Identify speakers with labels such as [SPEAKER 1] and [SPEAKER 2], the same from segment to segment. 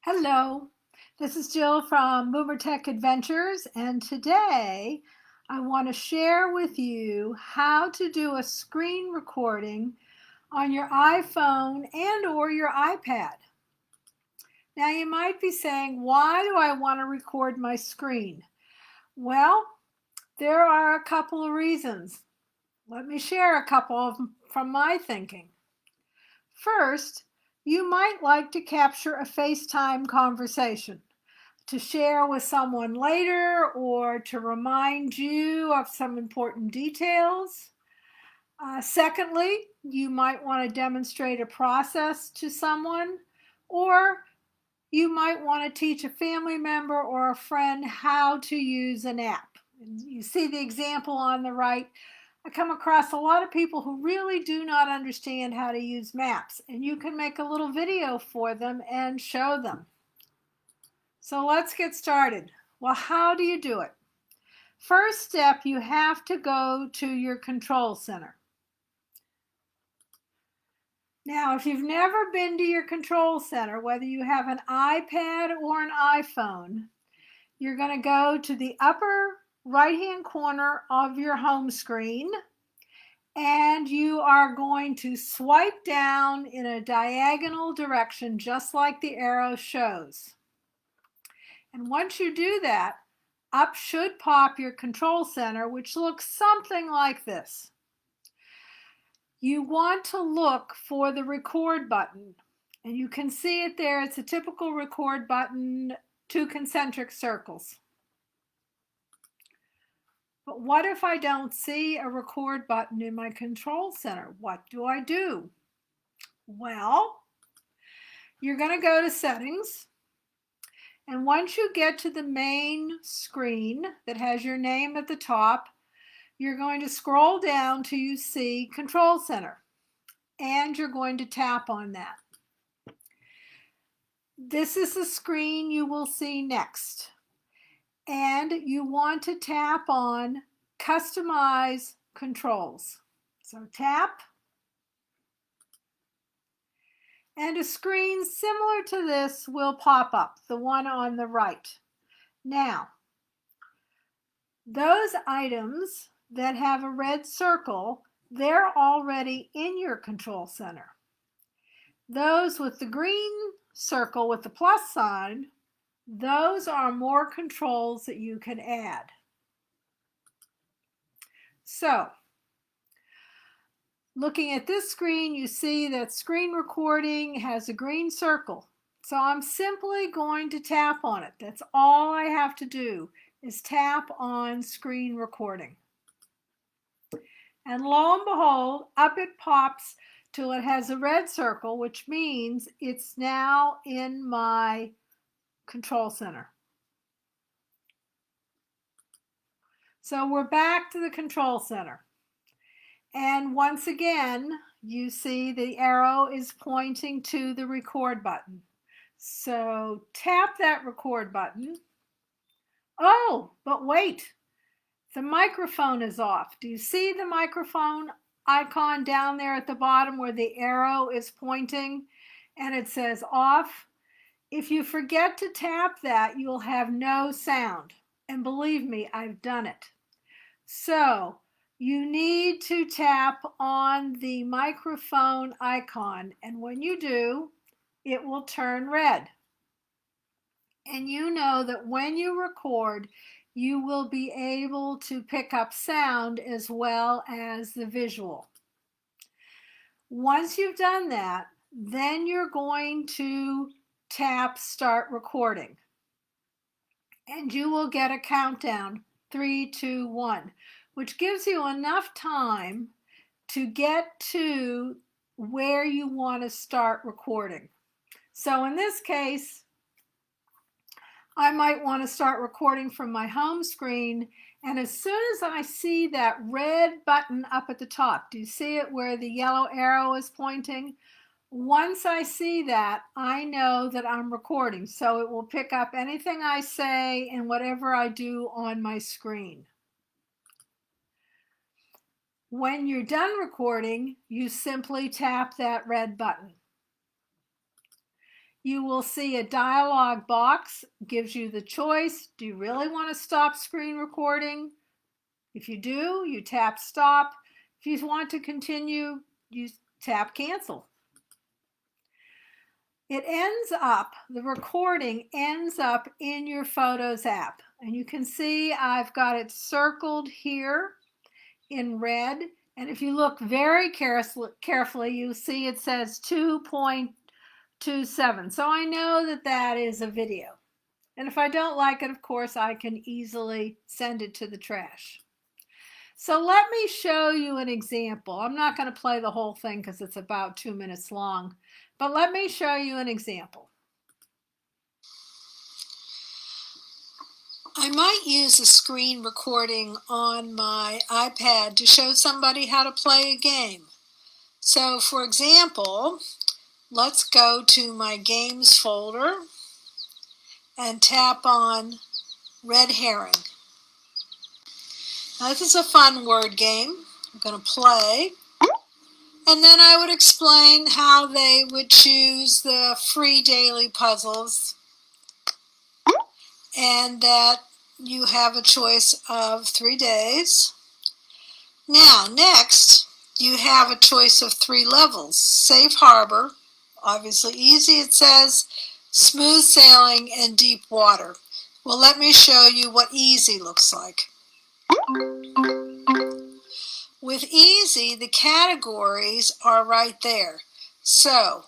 [SPEAKER 1] Hello, this is Jill from BoomerTech Adventures, and today I want to share with you how to do a screen recording on your iPhone and or your iPad. Now you might be saying, why do I want to record my screen? Well, there are a couple of reasons. Let me share a couple of them from my thinking. First, you might like to capture a FaceTime conversation to share with someone later or to remind you of some important details. Secondly, you might want to demonstrate a process to someone, or you might want to teach a family member or a friend how to use an app. You see the example on the right. I come across a lot of people who really do not understand how to use maps, and you can make a little video for them and show them. So let's get started. Well, how do you do it? First step, you have to go to your control center. Now, if you've never been to your control center, whether you have an iPad or an iPhone, you're going to go to the upper right-hand corner of your home screen, and you are going to swipe down in a diagonal direction, just like the arrow shows. And once you do that, up should pop your control center, which looks something like this. You want to look for the record button, and you can see it there. It's a typical record button, 2 concentric circles. But what if I don't see a record button in my control center? What do I do? Well, you're going to go to Settings. And once you get to the main screen that has your name at the top, you're going to scroll down till you see Control Center, and you're going to tap on that. This is the screen you will see next, and you want to tap on Customize Controls. So tap, and a screen similar to this will pop up, the one on the right. Now, those items that have a red circle, they're already in your control center. Those with the green circle with the plus sign, those are more controls that you can add. So, looking at this screen, you see that screen recording has a green circle. So I'm simply going to tap on it. That's all I have to do is tap on screen recording. And lo and behold, up it pops till it has a red circle, which means it's now in my control center. So we're back to the control center. And once again, you see the arrow is pointing to the record button. So tap that record button. Oh, but wait, the microphone is off. Do you see the microphone icon down there at the bottom where the arrow is pointing and it says off? If you forget to tap that, you'll have no sound. And believe me, I've done it. So you need to tap on the microphone icon, and when you do, it will turn red. And you know that when you record, you will be able to pick up sound as well as the visual. Once you've done that, then you're going to tap Start Recording. And you will get a countdown, 3, 2, 1, which gives you enough time to get to where you want to start recording. So in this case, I might want to start recording from my home screen, and as soon as I see that red button up at the top, do you see it where the yellow arrow is pointing? Once I see that, I know that I'm recording, so it will pick up anything I say and whatever I do on my screen. When you're done recording, you simply tap that red button. You will see a dialog box, gives you the choice. Do you really want to stop screen recording? If you do, you tap stop. If you want to continue, you tap cancel. The recording ends up in your Photos app. And you can see I've got it circled here in red. And if you look very carefully, you'll see it says 2.27. So I know that that is a video. And if I don't like it, of course, I can easily send it to the trash. So let me show you an example. I'm not going to play the whole thing because it's about 2 minutes long, but let me show you an example. I might use a screen recording on my iPad to show somebody how to play a game. So for example, let's go to my games folder and tap on Red Herring. Now this is a fun word game. I'm going to play. And then I would explain how they would choose the free daily puzzles and that you have a choice of 3 days. Now, next, you have a choice of 3 levels. Safe harbor, obviously easy, it says, smooth sailing, and deep water. Well, let me show you what easy looks like. With easy, the categories are right there. So,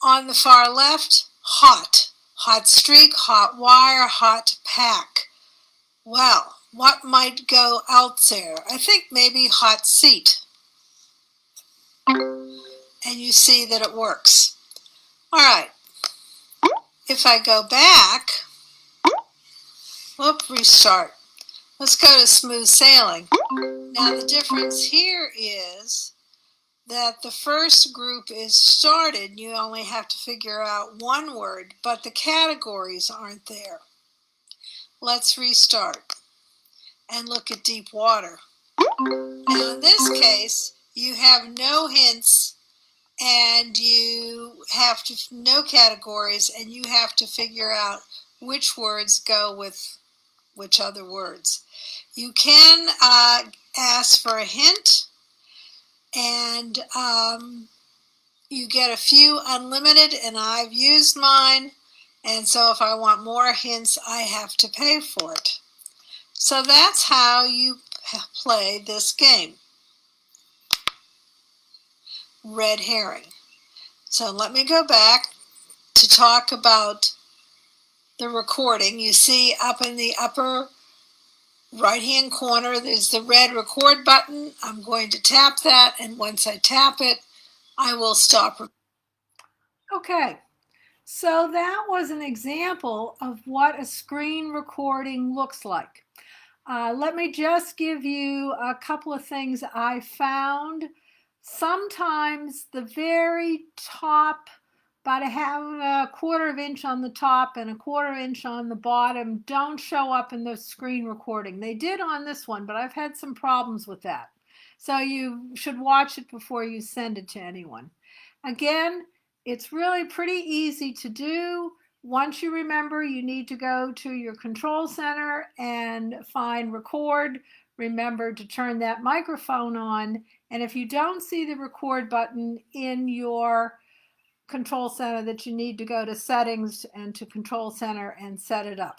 [SPEAKER 1] on the far left, hot. Hot streak, hot wire, hot pack. Well, what might go out there? I think maybe hot seat. And you see that it works. All right. If I go back, restart. Let's go to smooth sailing. Now the difference here is that the first group is started. You only have to figure out 1 word, but the categories aren't there. Let's restart and look at deep water. Now in this case, you have no hints and you have no categories, and you have to figure out which words go with which other words. You can ask for a hint, and you get a few unlimited, and I've used mine, and so if I want more hints, I have to pay for it. So that's how you play this game. Red herring. So let me go back to talk about the recording. You see up in the upper right-hand corner, there's the red record button. I'm going to tap that, and once I tap it, I will stop. Okay, so that was an example of what a screen recording looks like. Let me just give you a couple of things I found. Sometimes the very top, about a quarter of inch on the top and a quarter inch on the bottom, don't show up in the screen recording. They did on this one, but I've had some problems with that. So you should watch it before you send it to anyone. Again, it's really pretty easy to do. Once you remember, you need to go to your control center and find record. Remember to turn that microphone on. And if you don't see the record button in your control center, that you need to go to settings and to control center and set it up.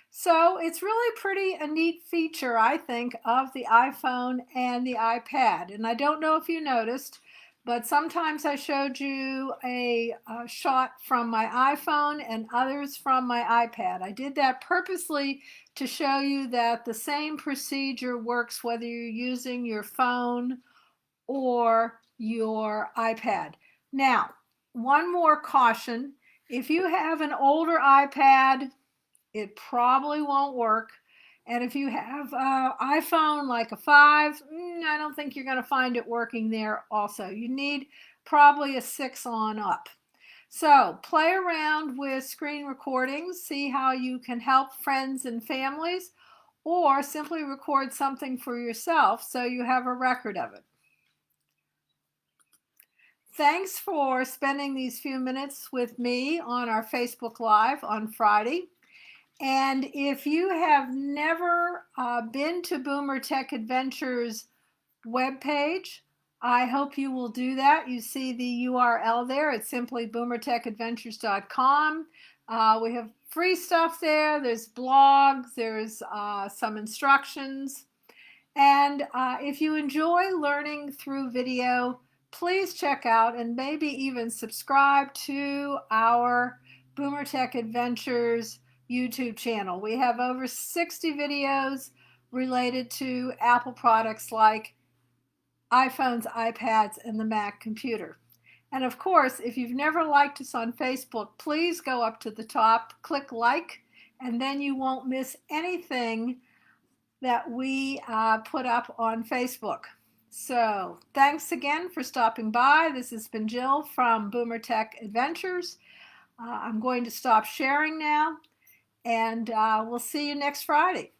[SPEAKER 1] So it's really pretty a neat feature, I think, of the iPhone and the iPad. And I don't know if you noticed, but sometimes I showed you a shot from my iPhone and others from my iPad. I did that purposely to show you that the same procedure works whether you're using your phone or your iPad. Now, one more caution. If you have an older iPad, it probably won't work. And if you have an iPhone like a 5, I don't think you're going to find it working there also. You need probably a 6 on up. So play around with screen recordings, see how you can help friends and families, or simply record something for yourself so you have a record of it. thanks for spending these few minutes with me on our Facebook Live on Friday. And if you have never been to BoomerTech Adventures webpage, I hope you will do that. You see the URL there. It's simply boomertechadventures.com. We have free stuff there. There's blogs. There's some instructions. And if you enjoy learning through video, please check out and maybe even subscribe to our BoomerTech Adventures YouTube channel. We have over 60 videos related to Apple products like iPhones, iPads, and the Mac computer. And of course, if you've never liked us on Facebook, please go up to the top, click like, and then you won't miss anything that we put up on Facebook. So thanks again for stopping by. This has been Jill from BoomerTech Adventures. I'm going to stop sharing now, and we'll see you next Friday.